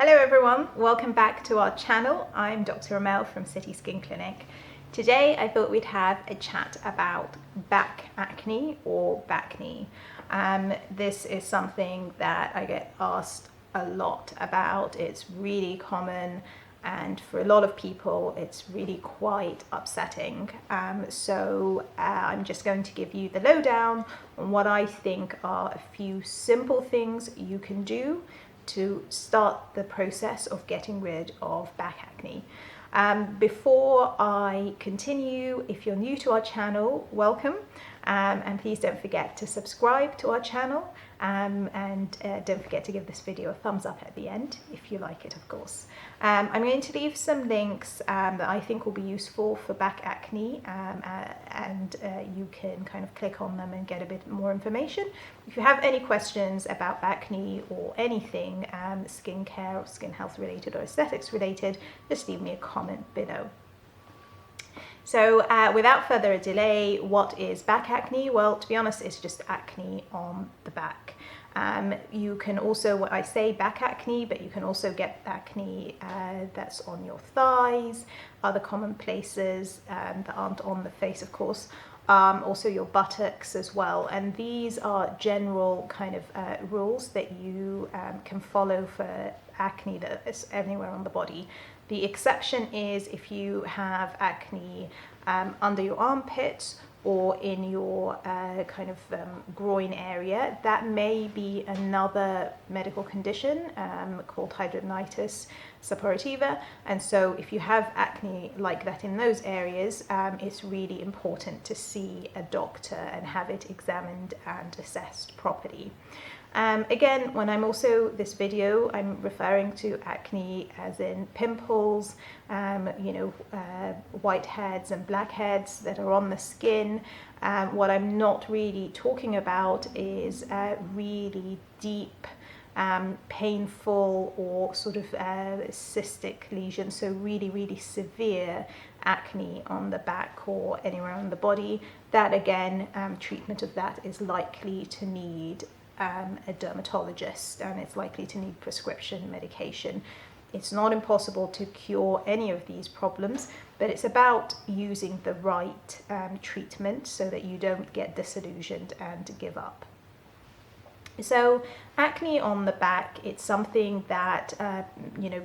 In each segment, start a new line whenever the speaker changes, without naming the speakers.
Hello everyone, welcome back to our channel. I'm Dr. Amel from City Skin Clinic. Today I thought we'd have a chat about back acne or bacne. This is something that I get asked a lot about. It's really common and for a lot of people it's really quite upsetting. So I'm just going to give you the lowdown on what I think are a few simple things you can do to start the process of getting rid of back acne. Before I continue, if you're new to our channel, welcome, and please don't forget to subscribe to our channel, and don't forget to give this video a thumbs up at the end if you like it, of course. I'm going to leave some links that I think will be useful for back acne, and you can kind of click on them and get a bit more information. If you have any questions about acne or anything skincare or skin health related or aesthetics related, just leave me a comment below. So without further delay, what is back acne? Well, to be honest, it's just acne on the back. You can also, I say back acne, but you can also get acne that's on your thighs, other common places that aren't on the face, of course. Also your buttocks as well, and these are general kind of rules that you can follow for acne that is anywhere on the body. The exception is if you have acne under your armpits or in your kind of groin area. That may be another medical condition called hidradenitis suppurativa, and so if you have acne like that in those areas, it's really important to see a doctor and have it examined and assessed properly. Again, when I'm also this video, I'm referring to acne as in pimples, whiteheads and blackheads that are on the skin. What I'm not really talking about is really deep, painful or sort of cystic lesions, so really severe acne on the back or anywhere on the body. That again, treatment of that is likely to need a dermatologist, and it's likely to need prescription medication. It's not impossible to cure any of these problems, but it's about using the right treatment so that you don't get disillusioned and give up. So acne on the back, it's something that,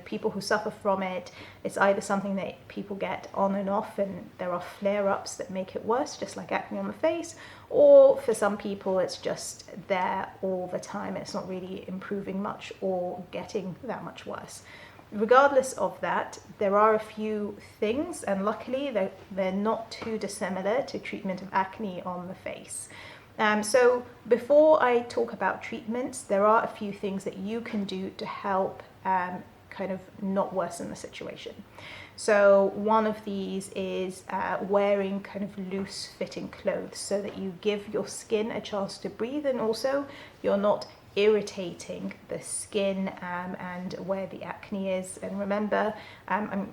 people who suffer from it, it's either something that people get on and off and there are flare-ups that make it worse, just like acne on the face, or for some people it's just there all the time. It's not really improving much or getting that much worse. Regardless of that, there are a few things, and luckily they're not too dissimilar to treatment of acne on the face. So before I talk about treatments, there are a few things that you can do to help kind of not worsen the situation. So one of these is wearing kind of loose fitting clothes so that you give your skin a chance to breathe, and also you're not irritating the skin and where the acne is. And remember, I'm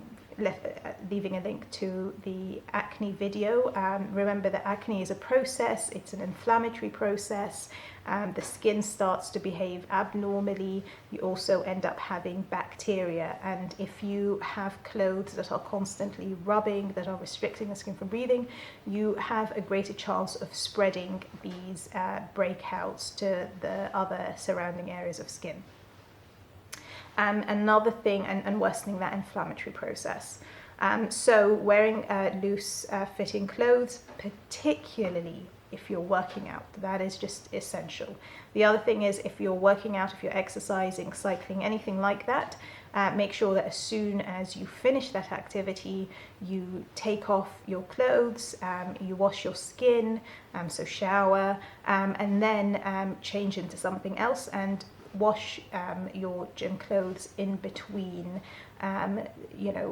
leaving a link to the acne video. Remember that acne is a process, it's an inflammatory process. The skin starts to behave abnormally. You also end up having bacteria, and if you have clothes that are constantly rubbing, that are restricting the skin from breathing, you have a greater chance of spreading these breakouts to the other surrounding areas of skin. Another thing, and worsening that inflammatory process. So wearing loose fitting clothes, particularly if you're working out, that is just essential. The other thing is, if you're working out, if you're exercising, cycling, anything like that, make sure that as soon as you finish that activity, you take off your clothes, you wash your skin, so shower, and then change into something else, and wash your gym clothes in between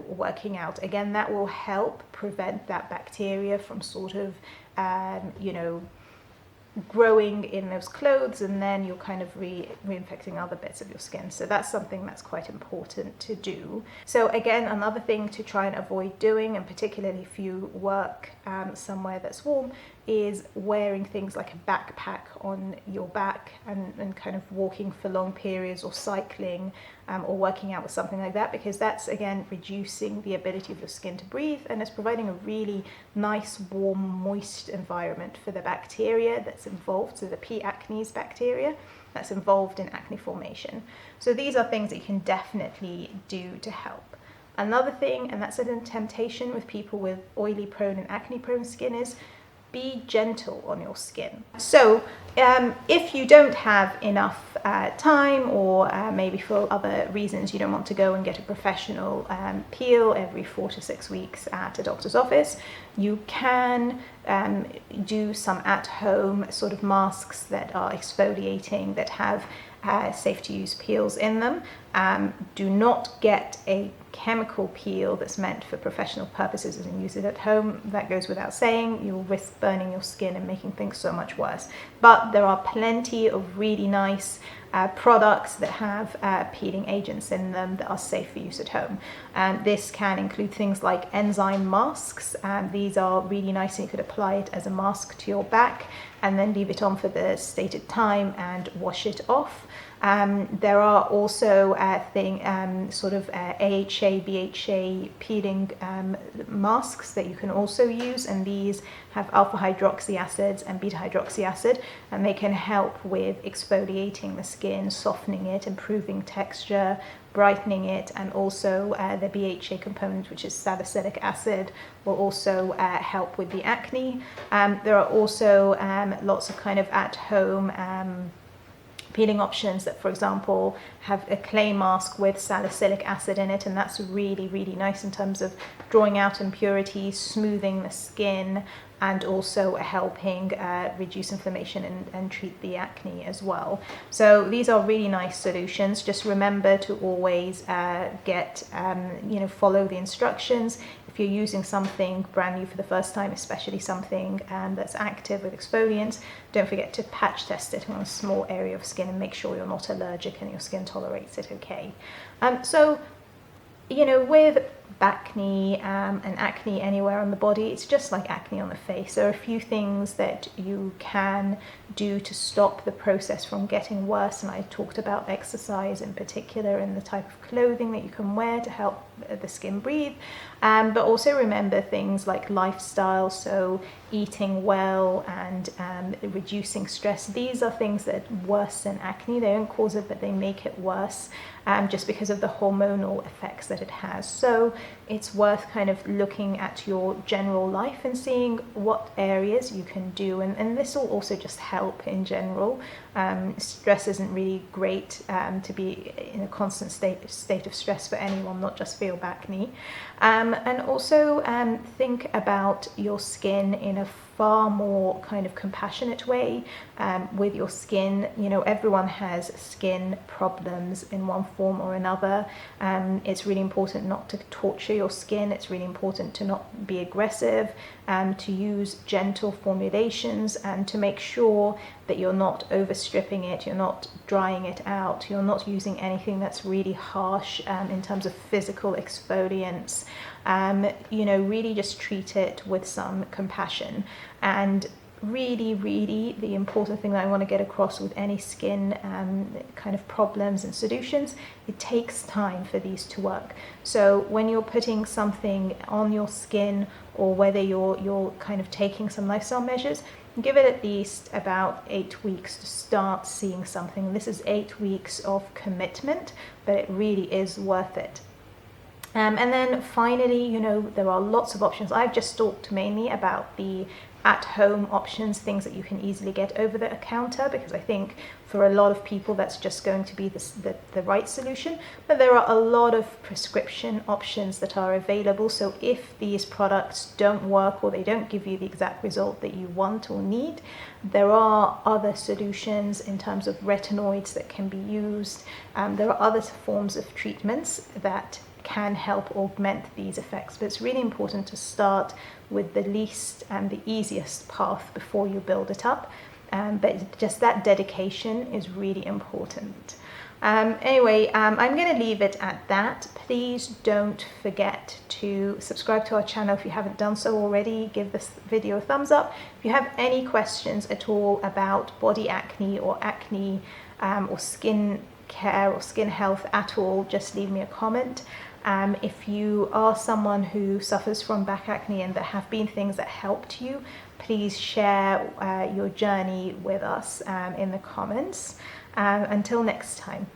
working out. Again, that will help prevent that bacteria from sort of growing in those clothes, and then you're kind of reinfecting other bits of your skin. So that's something that's quite important to do. So again, another thing to try and avoid doing, and particularly if you work somewhere that's warm, is wearing things like a backpack on your back and kind of walking for long periods, or cycling, or working out with something like that, because that's again reducing the ability of your skin to breathe, and it's providing a really nice, warm, moist environment for the bacteria that's involved, so the P. acnes bacteria that's involved in acne formation. So these are things that you can definitely do to help. Another thing, and that's a temptation with people with oily prone and acne prone skin, is be gentle on your skin. So if you don't have enough time, or maybe for other reasons you don't want to go and get a professional peel every 4 to 6 weeks at a doctor's office, you can do some at-home sort of masks that are exfoliating, that have safe to use peels in them. Do not get a chemical peel that's meant for professional purposes and use it at home. That goes without saying. You'll risk burning your skin and making things so much worse. But there are plenty of really nice products that have peeling agents in them that are safe for use at home. This can include things like enzyme masks. These are really nice, and you could apply it as a mask to your back and then leave it on for the stated time and wash it off. There are also sort of AHA, BHA peeling masks that you can also use, and these have alpha hydroxy acids and beta hydroxy acid, and they can help with exfoliating the skin, softening it, improving texture, brightening it, and also the BHA component, which is salicylic acid, will also help with the acne. There are also lots of kind of at-home peeling options that, for example, have a clay mask with salicylic acid in it, and that's really, really nice in terms of drawing out impurities, smoothing the skin, and also helping reduce inflammation and treat the acne as well. So these are really nice solutions. Just remember to always follow the instructions. If you're using something brand new for the first time, especially something that's active with exfoliants, don't forget to patch test it on a small area of skin and make sure you're not allergic and your skin tolerates it okay. With bacne and acne anywhere on the body, it's just like acne on the face. There are a few things that you can do to stop the process from getting worse, and I talked about exercise in particular and the type of clothing that you can wear to help the skin breathe. But also remember things like lifestyle, so eating well and reducing stress. These are things that worsen acne. They don't cause it, but they make it worse just because of the hormonal effects that it has. So it's worth kind of looking at your general life and seeing what areas you can do, and this will also just help in general. Stress isn't really great to be in a constant state of stress for anyone, not just for your bacne. And also think about your skin in a far more kind of compassionate way with your skin. Everyone has skin problems in one form or another. It's really important not to torture your skin. It's really important to not be aggressive, to use gentle formulations, and to make sure that you're not overstripping it, you're not drying it out, you're not using anything that's really harsh in terms of physical exfoliants. Really just treat it with some compassion. And really, really the important thing that I want to get across with any skin kind of problems and solutions, it takes time for these to work. So when you're putting something on your skin, or whether you're kind of taking some lifestyle measures, give it at least about 8 weeks to start seeing something. This is 8 weeks of commitment, but it really is worth it. And then finally, there are lots of options. I've just talked mainly about the at-home options, things that you can easily get over the counter, because I think for a lot of people that's just going to be the right solution. But there are a lot of prescription options that are available. So if these products don't work, or they don't give you the exact result that you want or need, there are other solutions in terms of retinoids that can be used. There are other forms of treatments that can help augment these effects, but it's really important to start with the least and the easiest path before you build it up. But just that dedication is really important. Anyway, I'm going to leave it at that. Please don't forget to subscribe to our channel if you haven't done so already. Give this video a thumbs up. If you have any questions at all about body acne or skin care or skin health at all, just leave me a comment. If you are someone who suffers from back acne and there have been things that helped you, please share your journey with us in the comments. Until next time.